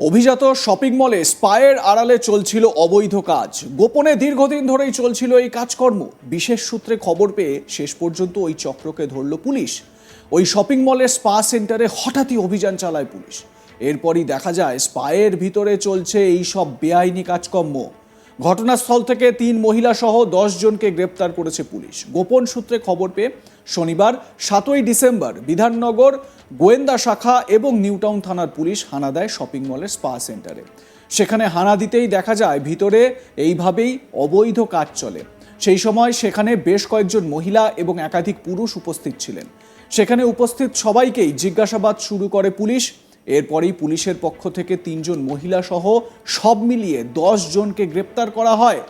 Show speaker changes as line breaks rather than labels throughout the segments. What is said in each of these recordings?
অভিজাত শপিং মলে স্পায়ের আড়ালে চলছিল অবৈধ কাজ। গোপনে দীর্ঘদিন ধরেই চলছিল এই কাজকর্ম। বিশেষ সূত্রে খবর পেয়ে শেষ পর্যন্ত ওই চক্রকে ধরল পুলিশ। ওই শপিং মলের স্পা সেন্টারে হঠাৎই অভিযান চালায় পুলিশ। এরপরই দেখা যায় স্পায়ের ভিতরে চলছে এই সব বেআইনি কাজকর্ম। ঘটনাস্থল থেকে 3 মহিলা সহ 10 জনকে গ্রেপ্তার করেছে পুলিশ। গোপন সূত্রে খবর পেয়ে শনিবার 7ই ডিসেম্বর বিধাননগর গোয়েন্দা শাখা এবং নিউটাউন থানার পুলিশ হানা দেয় শপিং মলের স্পা সেন্টারে। সেখানে হানা দিতেই দেখা যায় ভিতরে এইভাবেই অবৈধ কাজ চলে। সেই সময় সেখানে বেশ কয়েকজন মহিলা এবং একাধিক পুরুষ উপস্থিত ছিলেন। সেখানে উপস্থিত সবাইকেই জিজ্ঞাসাবাদ শুরু করে পুলিশ। এরপরেই পুলিশের পক্ষ থেকে 3 জন মহিলা সহ সব মিলিয়ে 10 জনকে গ্রেপ্তার করা হয়।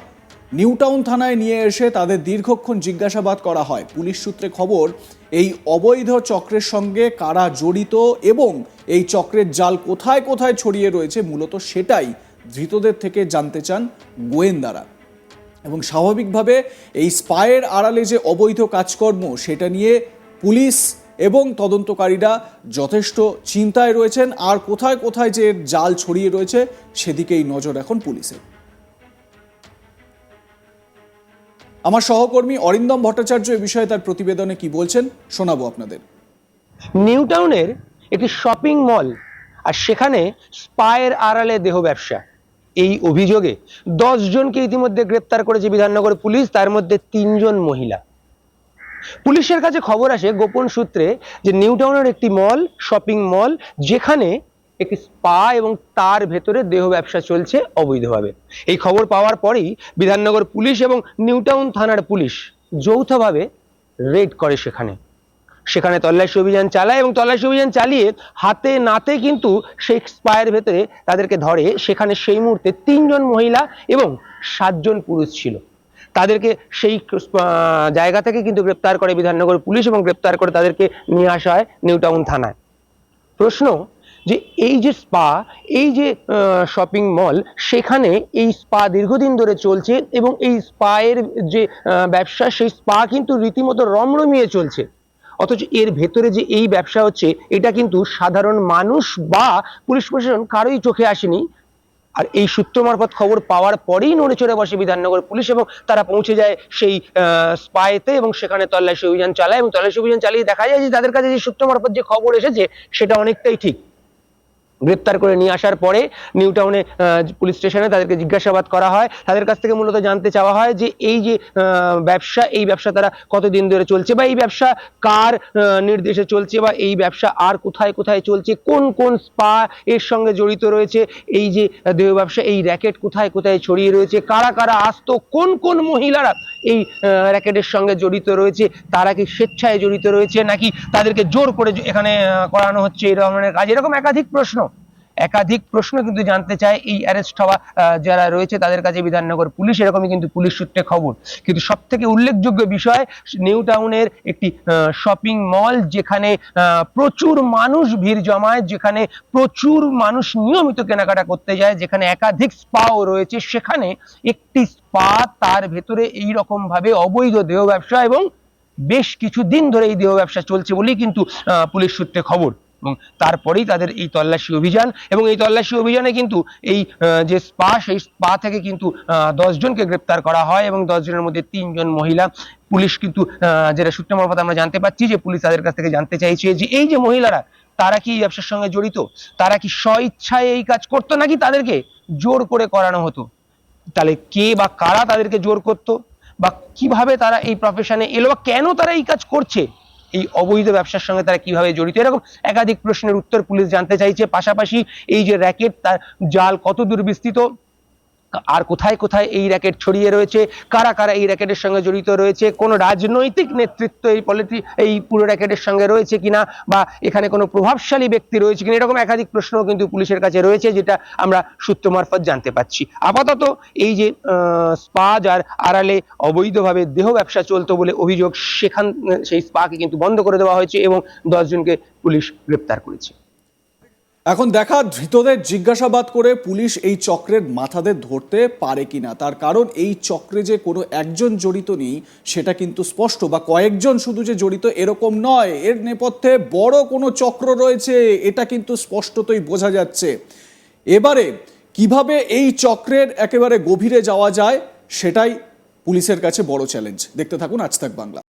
নিউটাউন থানায় নিয়ে এসে তাদের দীর্ঘক্ষণ জিজ্ঞাসাবাদ করা হয়। পুলিশ সূত্রে খবর, এই অবৈধ চক্রের সঙ্গে কারা জড়িত এবং এই চক্রের জাল কোথায় কোথায় ছড়িয়ে রয়েছে মূলত সেটাই ধৃতদের থেকে জানতে চান গোয়েন্দারা। এবং স্বাভাবিকভাবে এই স্পায়ের আড়ালে যে অবৈধ কাজকর্ম সেটা নিয়ে পুলিশ এবং তদন্তকারীরা যথেষ্ট চিন্তায় রয়েছেন। আর কোথায় কোথায় যে জাল ছড়িয়ে রয়েছে সেদিকেই নজর এখন পুলিশের। আমার সহকর্মী অরিন্দম ভট্টাচার্য এ বিষয়ে তার প্রতিবেদনে কি বলছেন শোনাবো আপনাদের।
নিউটাউনের একটি শপিং মল আর সেখানে স্পায়ের আড়ালে দেহ ব্যবসা, এই অভিযোগে 10 জনকে ইতিমধ্যে গ্রেপ্তার করেছে বিধাননগর পুলিশ, তার মধ্যে 3 জন মহিলা। পুলিশের কাছে খবর আসে গোপন সূত্রে যে নিউটাউনের একটি মল, শপিং মল, যেখানে একটি স্পা এবং তার ভেতরে দেহ ব্যবসা চলছে অবৈধভাবে। এই খবর পাওয়ার পরেই বিধাননগর পুলিশ এবং নিউটাউন থানার পুলিশ যৌথভাবে রেড করে সেখানে তল্লাশি অভিযান চালায় এবং তল্লাশি অভিযান চালিয়ে হাতে নাতে কিন্তু সেই স্পায়ের ভেতরে তাদেরকে ধরে। সেখানে সেই মুহূর্তে 3 জন মহিলা এবং 7 জন পুরুষ ছিল। তাদেরকে সেই জায়গা থেকে কিন্তু গ্রেপ্তার করে বিধাননগর পুলিশ এবং গ্রেপ্তার করে তাদেরকে নিয়ে আসা হয় নিউটাউন থানায়। প্রশ্ন যে এই যে স্পা, এই যে শপিং মল, সেখানে এই স্পা দীর্ঘদিন ধরে চলছে এবং এই স্পায়ের যে ব্যবসা, সেই স্পা কিন্তু রীতিমতো রমরমিয়ে চলছে। অথচ এর ভেতরে যে এই ব্যবসা হচ্ছে এটা কিন্তু সাধারণ মানুষ বা পুলিশ প্রশাসন কারোই চোখে আসেনি। আর এই সূত্র মারফত খবর পাওয়ার পরেই নড়ে চড়ে বসে বিধাননগর পুলিশ এবং তারা পৌঁছে যায় সেই স্পায়েতে এবং সেখানে তল্লাশি অভিযান চালায় এবং তল্লাশি অভিযান চালিয়ে দেখা যায় যে তাদের কাছে যে সূত্র মারফত যে খবর এসেছে সেটা অনেকটাই ঠিক। গ্রেপ্তার করে নিয়ে আসার পরে নিউটাউনে পুলিশ স্টেশনে তাদেরকে জিজ্ঞাসাবাদ করা হয়। তাদের কাছ থেকে মূলত জানতে চাওয়া হয় যে এই যে ব্যবসা, এই ব্যবসা তারা কতদিন ধরে চলছে বা এই ব্যবসা কার নির্দেশে চলছে বা এই ব্যবসা আর কোথায় কোথায় চলছে, কোন কোন স্পা এর সঙ্গে জড়িত রয়েছে, এই যে দেহ ব্যবসা, এই র্যাকেট কোথায় কোথায় ছড়িয়ে রয়েছে, কারা কারা আসতো, কোন কোন মহিলারা এই র্যাকেটের সঙ্গে জড়িত রয়েছে, তারা কি স্বেচ্ছায় জড়িত রয়েছে নাকি তাদেরকে জোর করে এখানে করানো হচ্ছে এই ধরনের কাজ। এরকম একাধিক প্রশ্ন কিন্তু জানতে চায় এই অ্যারেস্ট হওয়া যারা রয়েছে তাদের কাছে বিধাননগর পুলিশ। এরকমই কিন্তু পুলিশ সূত্রে খবর। কিন্তু সব থেকে উল্লেখযোগ্য বিষয়, নিউটাউনের একটি শপিং মল যেখানে প্রচুর মানুষ ভিড় জমায়, যেখানে প্রচুর মানুষ নিয়মিত কেনাকাটা করতে যায়, যেখানে একাধিক স্পাও রয়েছে, সেখানে একটি স্পা, তার ভেতরে এই রকম ভাবে অবৈধ দেহ ব্যবসা এবং বেশ কিছুদিন ধরে এই দেহ ব্যবসা চলছে বলেই কিন্তু পুলিশ সূত্রে খবর। এবং তারপরেই তাদের এই তল্লাশি অভিযান এবং এই তল্লাশি অভিযানে কিন্তু এই যে স্পা, সেই স্পা থেকে কিন্তু 10 জনকে গ্রেপ্তার করা হয় এবং 10 জনের মধ্যে 3 জন মহিলা। পুলিশ কিন্তু যেটা সূত্র মারফত আমরা জানতে পাচ্ছি যে পুলিশ তাদের কাছ থেকে জানতে চাইছে যে এই যে মহিলারা, তারা কি এই ব্যবসার সঙ্গে জড়িত, তারা কি স্বইচ্ছায় এই কাজ করতো নাকি তাদেরকে জোর করে করানো হতো। তাহলে কে বা কারা তাদেরকে জোর করতো বা কিভাবে তারা এই প্রফেশনে এলো বা কেন তারা এই কাজ করছে, এই অবৈধ ব্যবসার সঙ্গে তারা কিভাবে জড়িত, এরকম একাধিক প্রশ্নের উত্তর পুলিশ জানতে চাইছে। পাশাপাশি এই যে র্যাকেট, তার জাল কত দূর বিস্তৃত, আর কোথায় কোথায় এই র্যাকেট ছড়িয়ে রয়েছে, কারা কারা এই র্যাকেটের সঙ্গে জড়িত রয়েছে, কোন রাজনৈতিক নেতৃত্ব এই পুরো র্যাকেটের সঙ্গে রয়েছে কিনা বা এখানে কোনো প্রভাবশালী ব্যক্তি রয়েছে কিনা, এরকম একাধিক প্রশ্ন কিন্তু পুলিশের কাছে রয়েছে, যেটা আমরা সূত্র মারফত জানতে পাচ্ছি। আপাতত এই যে স্পা যার আড়ালে অবৈধভাবে দেহ ব্যবসা চলতো বলে অভিযোগ, সেই স্পাকে কিন্তু বন্ধ করে দেওয়া হয়েছে এবং 10 জনকে পুলিশ গ্রেপ্তার করেছে।
এখন দেখা ধৃতদের জিজ্ঞাসাবাদ করে পুলিশ এই চক্রের মাথাদের ধরতে পারে কিনা। তার কারণ এই চক্রে যে কোনো একজন জড়িত নেই সেটা কিন্তু স্পষ্ট, বা কয়েকজন শুধু যে জড়িত এরকম নয়, এর নেপথ্যে বড় কোনো চক্র রয়েছে এটা কিন্তু স্পষ্টতই বোঝা যাচ্ছে। এবারে কিভাবে এই চক্রের একেবারে গভীরে যাওয়া যায় সেটাই পুলিশের কাছে বড় চ্যালেঞ্জ। দেখতে থাকুন আজ তাক বাংলা।